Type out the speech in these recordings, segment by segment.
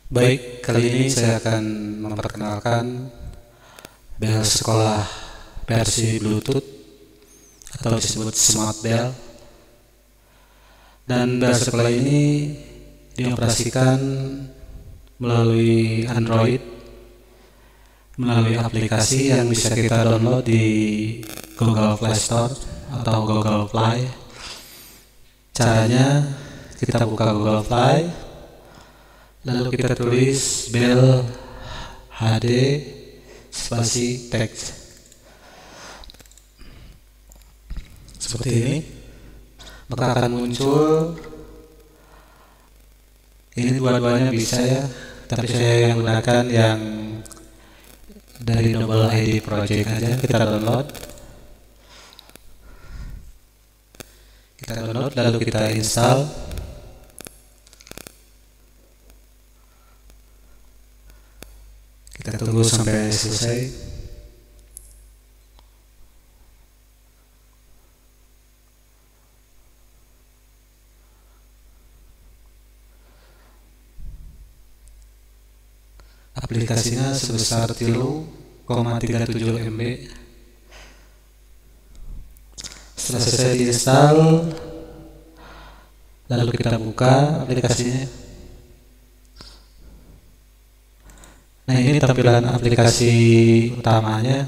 Baik, kali ini saya akan memperkenalkan bel sekolah versi Bluetooth atau disebut Smart Bell. Dan bel sekolah ini dioperasikan melalui Android, melalui aplikasi yang bisa kita download di Google Play Store atau Google Play. Caranya kita buka Google Play, lalu kita tulis bel HD spasi teks seperti ini, maka akan muncul. Ini dua-duanya bisa ya, tapi saya yang gunakan yang dari Double ID Project aja. Kita download lalu kita install. Kita tunggu sampai selesai. Aplikasinya sebesar 3,37 MB. Setelah selesai diinstal, lalu kita buka aplikasinya. Nah, ini tampilan aplikasi utamanya.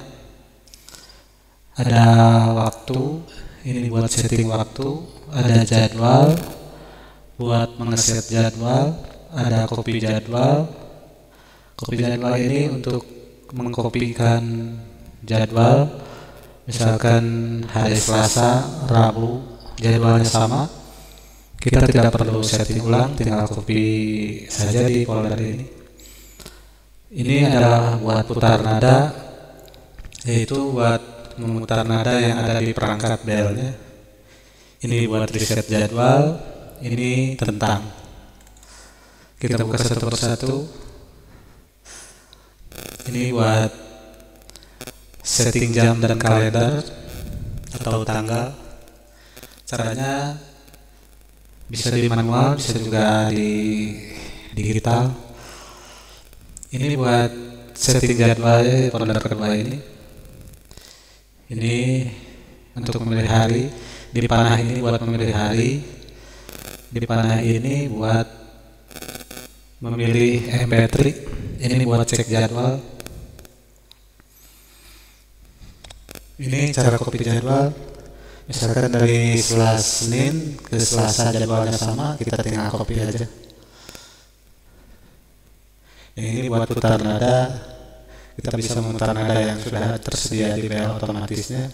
Ada waktu, ini buat setting waktu, ada jadwal, buat mengeset jadwal, ada copy jadwal. Copy jadwal ini untuk mengkopikan jadwal, misalkan hari Selasa, Rabu, jadwalnya sama, kita tidak perlu setting ulang, tinggal copy saja di folder ini. Ini adalah buat putar nada, yaitu buat memutar nada yang ada di perangkat belnya. Ini buat reset jadwal, ini tentang. Kita buka satu persatu. Ini buat setting jam dan kalender atau tanggal. Caranya bisa di manual, bisa juga di digital. Ini buat setting jadwalnya, folder kedua ini. Ini untuk memilih hari. Di panah ini buat memilih hari. Di panah ini buat memilih MP3. Ini buat cek jadwal. Ini cara copy jadwal. Misalkan dari Senin ke Selasa jadwalnya sama, kita tinggal copy aja. Ini buat putar nada. Kita bisa memutar nada yang sudah tersedia di bel otomatisnya.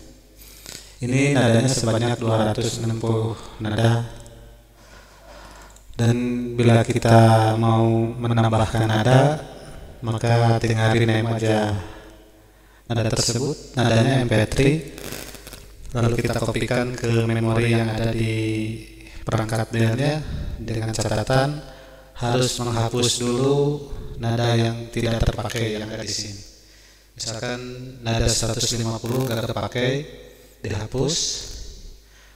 Ini nadanya sebanyak 260 nada. Dan bila kita mau menambahkan nada, maka tinggal rename aja nada tersebut, nadanya MP3, lalu kita kopikan ke memori yang ada di perangkat belnya, dengan catatan harus menghapus dulu nada yang tidak terpakai yang ada di sini. Misalkan nada 150 gak terpakai, dihapus,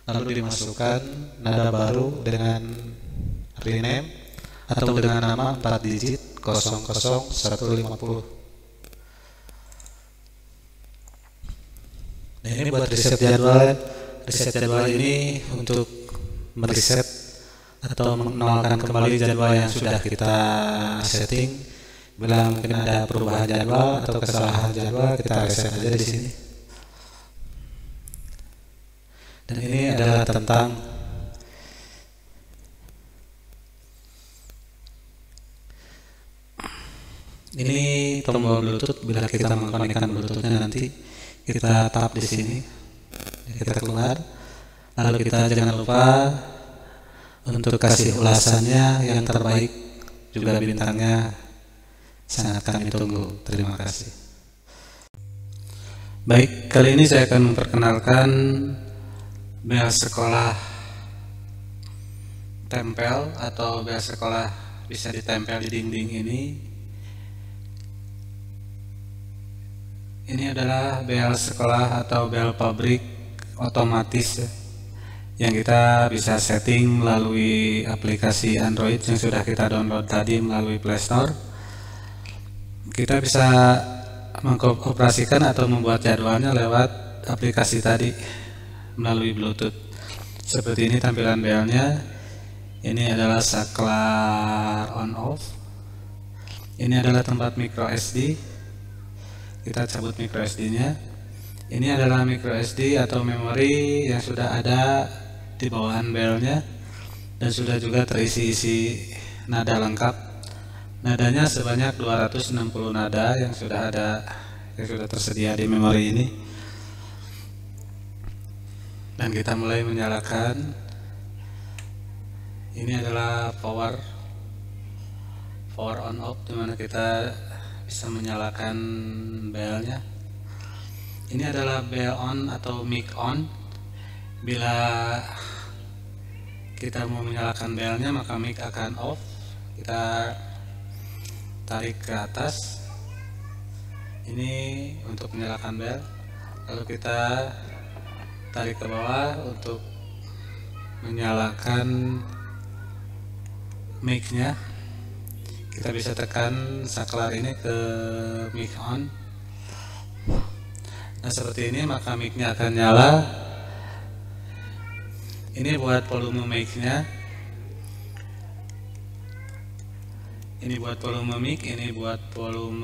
lalu dimasukkan nada baru dengan rename atau dengan nama 4 digit 00150. Nah, ini buat reset jadwal. Reset jadwal ini untuk mereset atau menolkan kembali jadwal yang sudah kita setting. Bila mungkin ada perubahan jadwal atau kesalahan jadwal, kita reset aja di sini. Dan ini adalah tentang ini tombol Bluetooth. Bila kita mengkonekkan Bluetoothnya nanti kita tap di sini, kita keluar, lalu kita jangan lupa untuk kasih ulasannya yang terbaik, juga bintangnya sangat kami tunggu. Terima kasih. Baik, kali ini saya akan memperkenalkan bel sekolah tempel atau bel sekolah bisa ditempel di dinding ini. Ini adalah bel sekolah atau bel pabrik otomatis ya, yang kita bisa setting melalui aplikasi Android yang sudah kita download tadi melalui Play Store. Kita bisa mengoperasikan atau membuat jadwalnya lewat aplikasi tadi melalui Bluetooth. Seperti ini tampilan belnya. Ini adalah saklar on off. Ini adalah tempat micro SD. Kita cabut micro SD-nya. Ini adalah micro SD atau memori yang sudah ada di bawahan belnya dan sudah juga terisi-isi nada lengkap. Nadanya sebanyak 260 nada yang sudah tersedia di memori ini. Dan kita mulai menyalakan. Ini adalah power on off, dimana kita bisa menyalakan belnya. Ini adalah bell on atau mic on. Bila kita mau menyalakan belnya, maka mic akan off. Kita tarik ke atas. Ini untuk menyalakan bel. Lalu kita tarik ke bawah untuk menyalakan mic-nya. Kita bisa tekan saklar ini ke mic on. Nah, seperti ini maka mic-nya akan nyala. Ini buat volume mic-nya. Ini buat volume mic, ini buat volume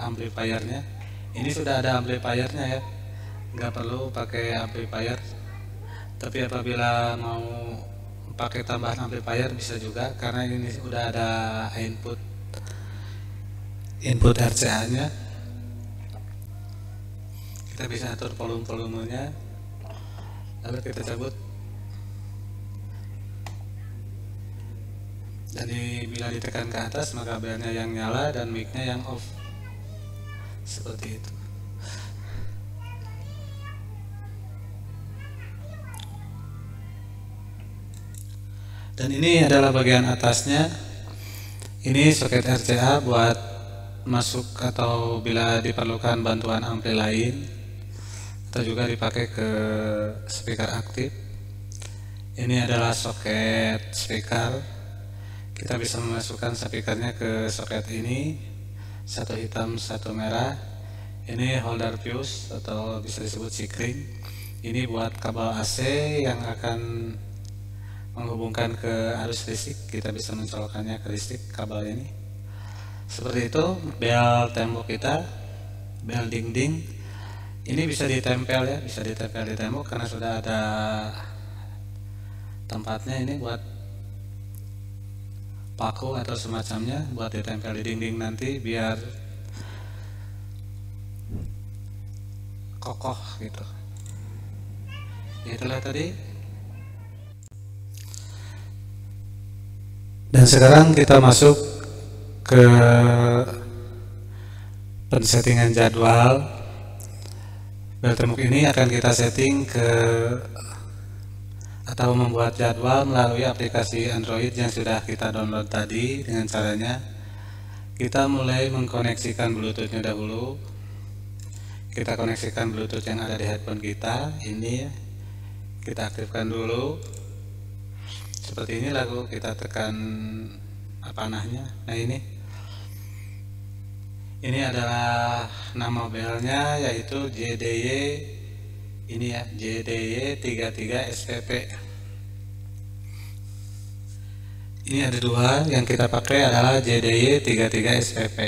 amplifiernya. Ini sudah ada amplifiernya ya, nggak perlu pakai amplifier. Tapi apabila mau pakai tambahan amplifier bisa juga, karena ini sudah ada input RCA-nya. Kita bisa atur volumenya, lalu kita cabut. Jadi bila ditekan ke atas maka belnya yang nyala dan mic-nya yang off. Seperti itu. Dan ini adalah bagian atasnya. Ini soket RCA buat masuk atau bila diperlukan bantuan ampli lain, atau juga dipakai ke speaker aktif. Ini adalah soket speaker. Kita bisa memasukkan speakernya ke soket ini, satu hitam satu merah. Ini holder fuse atau bisa disebut sikring. Ini buat kabel AC yang akan menghubungkan ke arus listrik. Kita bisa mencolokkannya ke listrik kabel ini. Seperti itu. Bel tembok kita, bel dinding ini bisa ditempel ya, bisa ditempel di tembok karena sudah ada tempatnya. Ini buat paku atau semacamnya buat ditempel di dinding nanti biar kokoh gitu. Itulah tadi. Dan sekarang kita masuk ke pensettingan jadwal. Bel tembok ini akan kita setting ke atau membuat jadwal melalui aplikasi Android yang sudah kita download tadi. Dengan caranya kita mulai mengkoneksikan Bluetooth-nya dahulu. Kita koneksikan Bluetooth yang ada di headphone kita. Ini kita aktifkan dulu. Seperti ini, lalu kita tekan panahnya. Nah, ini adalah nama belnya, yaitu JDY. Ini ya, JDY 33 SPP. Ini ada dua, yang kita pakai adalah JDY 33 SPP.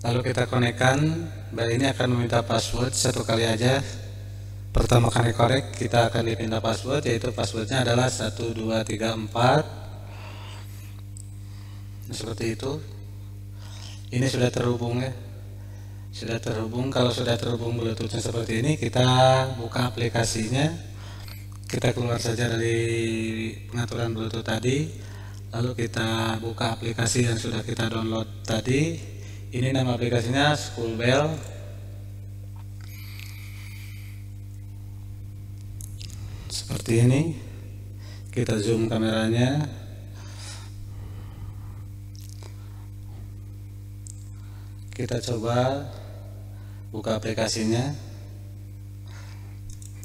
Lalu kita konekkan. Bel ini akan meminta password satu kali aja. Pertama kali korek kita akan diminta password, yaitu passwordnya adalah 1234. Seperti itu. Ini sudah terhubung ya, sudah terhubung. Kalau sudah terhubung Bluetoothnya seperti ini, kita buka aplikasinya. Kita keluar saja dari pengaturan Bluetooth tadi, lalu kita buka aplikasi yang sudah kita download tadi. Ini nama aplikasinya School Bell. Seperti ini. Kita zoom kameranya. Kita coba buka aplikasinya.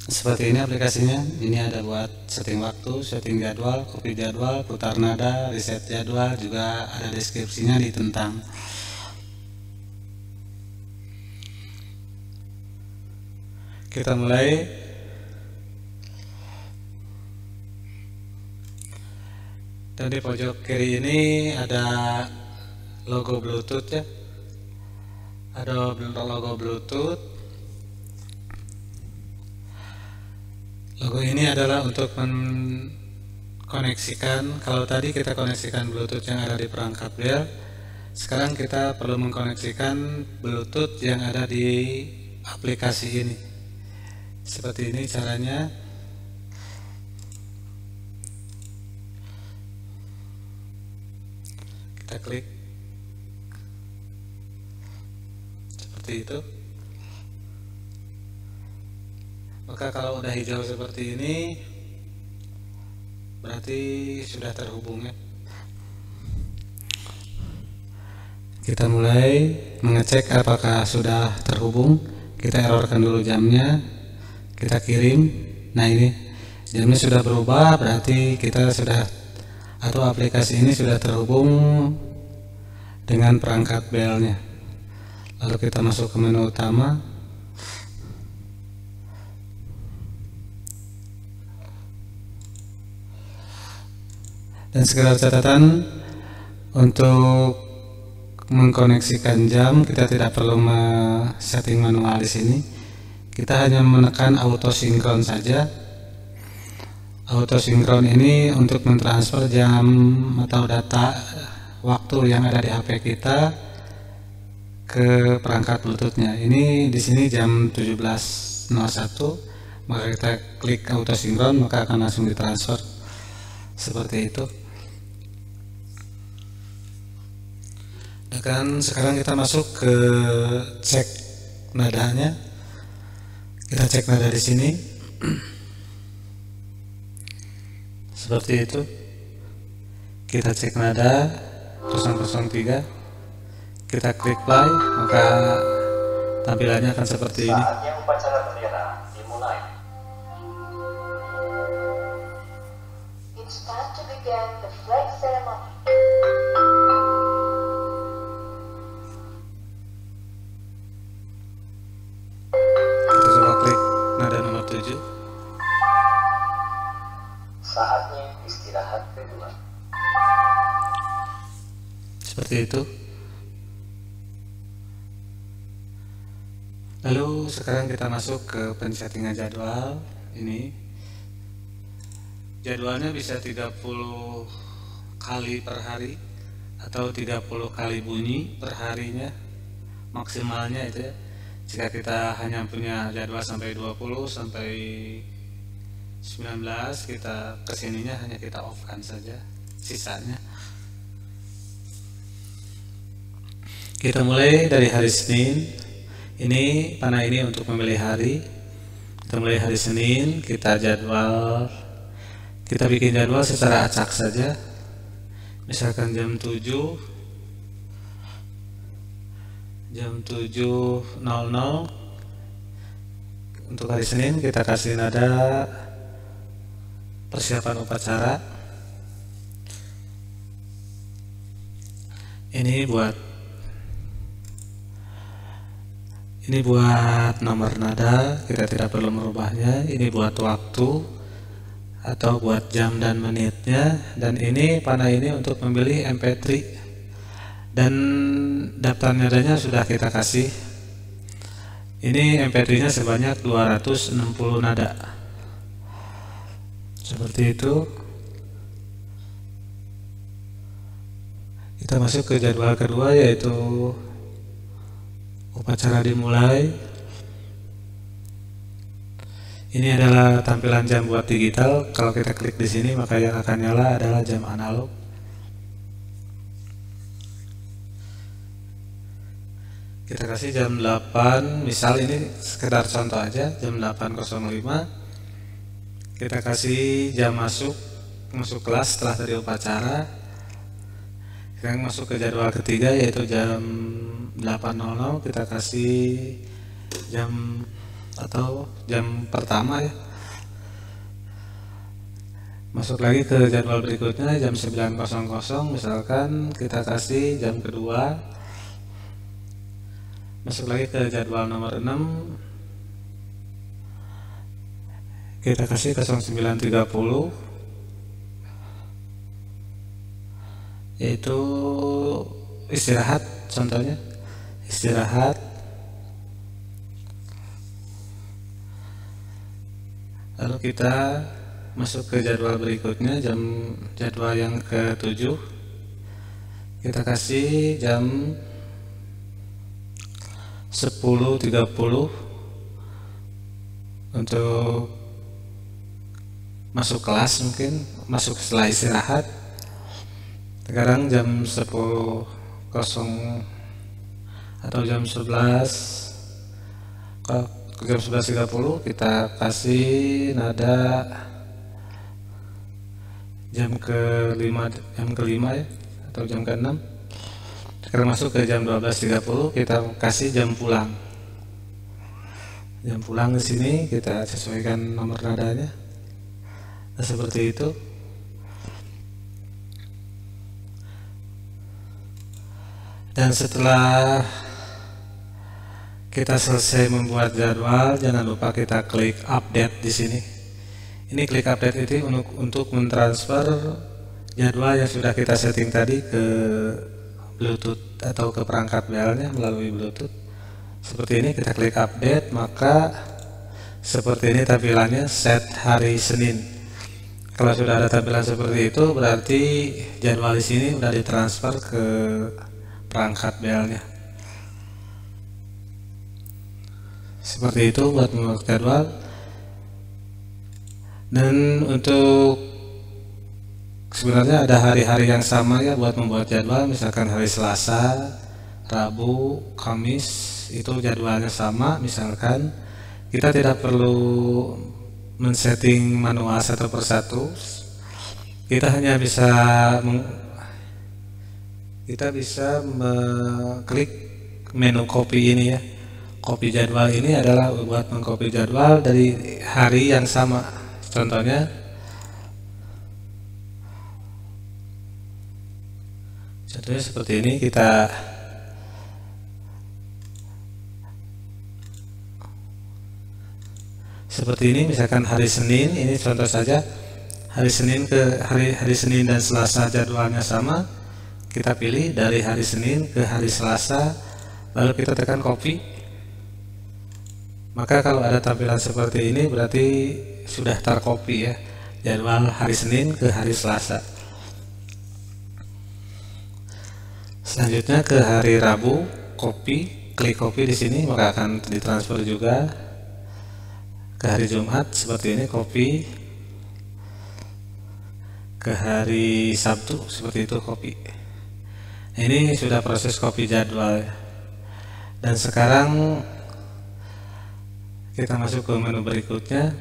Seperti ini aplikasinya. Ini ada buat setting waktu, setting jadwal, copy jadwal, putar nada, reset jadwal, juga ada deskripsinya ditentang. Kita mulai. Dan di pojok kiri ini ada logo Bluetooth ya. Ada logo Bluetooth. Logo ini adalah untuk mengkoneksikan. Kalau tadi kita koneksikan Bluetooth yang ada di perangkat bel, sekarang kita perlu mengkoneksikan Bluetooth yang ada di aplikasi ini. Seperti ini caranya. Kita klik seperti itu. Maka kalau udah hijau seperti ini, berarti sudah terhubung ya. Kita mulai mengecek apakah sudah terhubung. Kita errorkan dulu jamnya. Kita kirim. Nah ini jamnya sudah berubah, berarti kita sudah, atau aplikasi ini sudah terhubung dengan perangkat belnya. Lalu kita masuk ke menu utama. Dan sekedar catatan, untuk mengkoneksikan jam kita tidak perlu setting manual di sini. Kita hanya menekan auto sinkron saja. Auto sinkron ini untuk mentransfer jam atau data waktu yang ada di HP kita ke perangkat Bluetoothnya. Ini di sini jam 17.01, maka kita klik auto sinkron, maka akan langsung ditransfer seperti itu. Dan sekarang kita masuk ke cek nadanya. Kita cek nada di sini. Seperti itu. Kita cek nada 003. Kita klik play, maka tampilannya akan seperti ini. Saatnya upacara bendera dimulai. It's time to begin the flag ceremony. Kita coba klik nada nomor 7. Saatnya istirahat kedua. Seperti itu. Lalu sekarang kita masuk ke pensettingan jadwal. Ini jadwalnya bisa 30 kali per hari atau 30 kali bunyi per harinya, maksimalnya itu ya. Jika kita hanya punya jadwal sampai 20 sampai 19, kita kesininya hanya kita off kan saja, sisanya. Kita mulai dari hari Senin. Ini panah ini untuk memilih hari. Kita mulai hari Senin, kita jadwal, kita bikin jadwal secara acak saja. Misalkan jam 7 00. Untuk hari Senin kita kasih nada persiapan upacara. Ini buat nomor nada, kita tidak perlu merubahnya. Ini buat waktu atau buat jam dan menitnya. Dan ini panah ini untuk memilih MP3. Dan daftar nadanya sudah kita kasih. Ini MP3 nya sebanyak 260 nada. Seperti itu. Kita masuk ke jadwal kedua, yaitu upacara dimulai. Ini adalah tampilan jam buat digital. Kalau kita klik di sini, maka yang akan nyala adalah jam analog. Kita kasih jam 8, misal ini sekedar contoh aja, jam 8.05. Kita kasih jam masuk kelas setelah dari upacara. Sekarang masuk ke jadwal ketiga, yaitu jam 8.00 kita kasih jam atau jam pertama ya. Masuk lagi ke jadwal berikutnya jam 9.00, misalkan kita kasih jam kedua. Masuk lagi ke jadwal nomor 6, kita kasih 09.30, yaitu istirahat, contohnya istirahat. Lalu kita masuk ke jadwal berikutnya, jadwal yang ke-7, kita kasih jam 10.30 untuk masuk kelas, mungkin masuk setelah istirahat. Sekarang jam 10.00 atau jam 11.30 kita kasih nada jam kelima ya, atau jam ke-6. Sekarang masuk ke jam 12.30 kita kasih jam pulang. Jam pulang di sini kita sesuaikan nomor nadanya. Nah, seperti itu. Dan setelah kita selesai membuat jadwal, jangan lupa kita klik update di sini. Ini klik update itu untuk mentransfer jadwal yang sudah kita setting tadi ke Bluetooth atau ke perangkat BL-nya melalui Bluetooth. Seperti ini, kita klik update, maka seperti ini tampilannya set hari Senin. Kalau sudah ada tampilan seperti itu, berarti jadwal di sini sudah ditransfer ke perangkat BL-nya. Seperti itu buat membuat jadwal. Dan untuk sebenarnya ada hari-hari yang sama ya buat membuat jadwal, misalkan hari Selasa, Rabu, Kamis, itu jadwalnya sama. Misalkan kita tidak perlu men-setting manual satu persatu, kita hanya bisa mengklik menu copy ini ya. Copy jadwal ini adalah buat mengcopy jadwal dari hari yang sama. Contohnya seperti ini, kita seperti ini, misalkan hari Senin, ini contoh saja, hari Senin ke hari Senin dan Selasa jadwalnya sama, kita pilih dari hari Senin ke hari Selasa, lalu kita tekan copy. Maka kalau ada tampilan seperti ini berarti sudah tercopy ya, jadwal hari Senin ke hari Selasa. Selanjutnya ke hari Rabu, copy, klik copy di sini, maka akan ditransfer juga ke hari Jumat. Seperti ini, copy. Ke hari Sabtu seperti itu, copy. Ini sudah proses copy jadwal. Dan sekarang kita masuk ke menu berikutnya.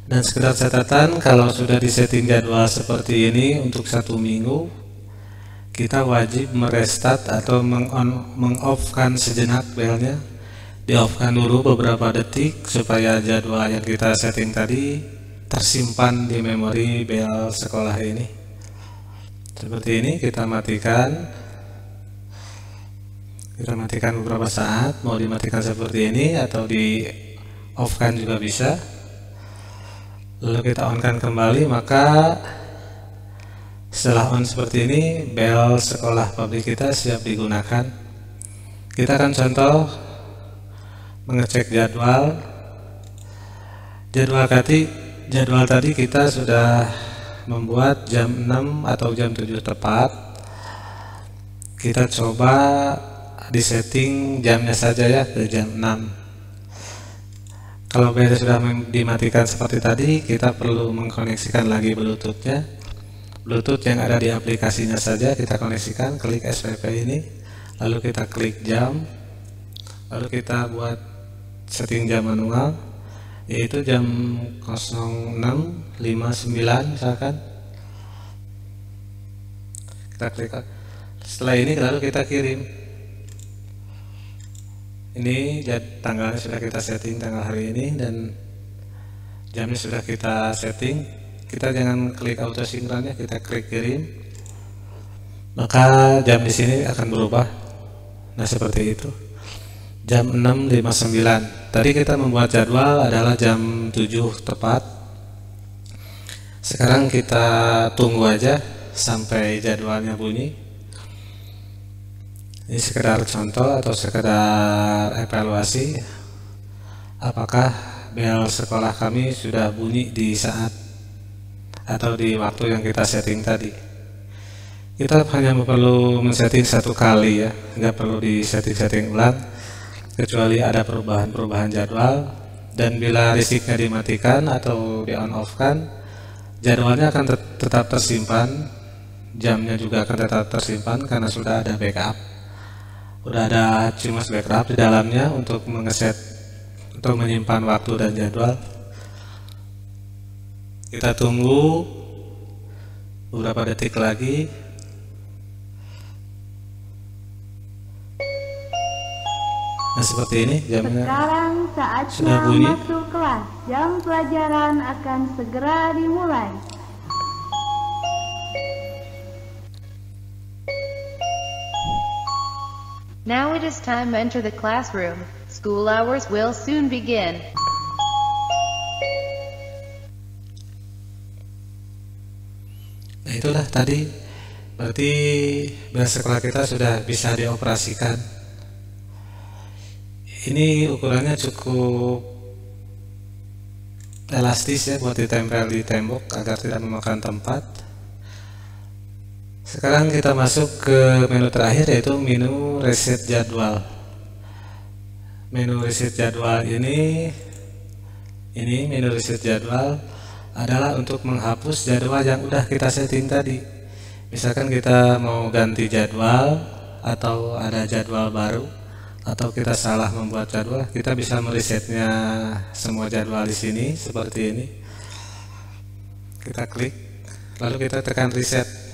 Dan sekedar catatan, kalau sudah disetting jadwal seperti ini untuk 1 minggu, kita wajib merestart atau meng-off-kan sejenak belnya. Di-off-kan dulu beberapa detik supaya jadwal yang kita setting tadi tersimpan di memori bel sekolah ini. Seperti ini, kita matikan. Kita matikan beberapa saat, mau dimatikan seperti ini atau di-off-kan juga bisa. Lalu kita on-kan kembali, maka setelah on seperti ini, bel sekolah pabrik kita siap digunakan. Kita akan contoh mengecek jadwal. Jadwal tadi kita sudah membuat jam 6 atau jam 7 tepat. Kita coba disetting jamnya saja ya ke jam 6. Kalau bel sudah dimatikan seperti tadi, kita perlu mengkoneksikan lagi Bluetooth-nya. Bluetooth yang ada di aplikasinya saja kita koneksikan, klik SPP ini, lalu kita klik jam, lalu kita buat setting jam manual, yaitu jam 06.59 misalkan. Kita klik. Setelah ini lalu kita kirim. Ini tanggalnya sudah kita setting, tanggal hari ini, dan jamnya sudah kita setting. Kita jangan klik auto sinkron ya, kita klik kirim. Maka jam di sini akan berubah. Nah, seperti itu. Jam 6.59. Tadi kita membuat jadwal adalah jam 7 tepat. Sekarang kita tunggu aja sampai jadwalnya bunyi. Ini sekedar contoh atau sekedar evaluasi apakah bel sekolah kami sudah bunyi di saat atau di waktu yang kita setting tadi. Kita hanya perlu men-setting satu kali ya, nggak perlu di setting ulang kecuali ada perubahan jadwal. Dan bila listriknya dimatikan atau di on off kan, jadwalnya akan tetap tersimpan, jamnya juga akan tetap tersimpan karena sudah ada backup. Udah ada CMOS backup di dalamnya untuk untuk menyimpan waktu dan jadwal. Kita tunggu beberapa detik lagi. Nah, seperti ini jamnya. Sekarang saatnya masuk kelas. Jam pelajaran akan segera dimulai. Now it is time to enter the classroom. School hours will soon begin. Nah, itulah tadi. Berarti bel sekolah kita sudah bisa dioperasikan. Ini ukurannya cukup elastis ya, buat ditempel di tembok agar tidak memakan tempat. Sekarang kita masuk ke menu terakhir, yaitu menu reset jadwal. Menu reset jadwal ini menu reset jadwal adalah untuk menghapus jadwal yang udah kita setting tadi. Misalkan kita mau ganti jadwal atau ada jadwal baru atau kita salah membuat jadwal, kita bisa meresetnya semua jadwal di sini seperti ini. Kita klik, lalu kita tekan reset.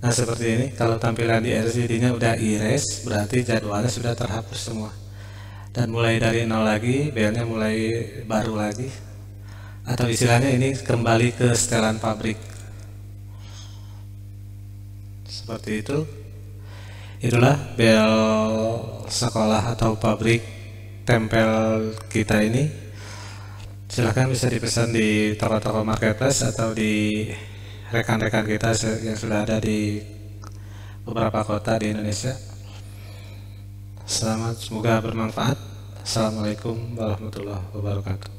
Nah, seperti ini. Kalau tampilan di LCD-nya udah erase, berarti jadwalnya sudah terhapus semua. Dan mulai dari nol lagi, belnya mulai baru lagi. Atau istilahnya ini kembali ke setelan pabrik. Seperti itu. Itulah bel sekolah atau pabrik tempel kita ini. Silahkan bisa dipesan di toko-toko marketplace atau di rekan-rekan kita yang sudah ada di beberapa kota di Indonesia. Semoga bermanfaat. Assalamualaikum warahmatullahi wabarakatuh.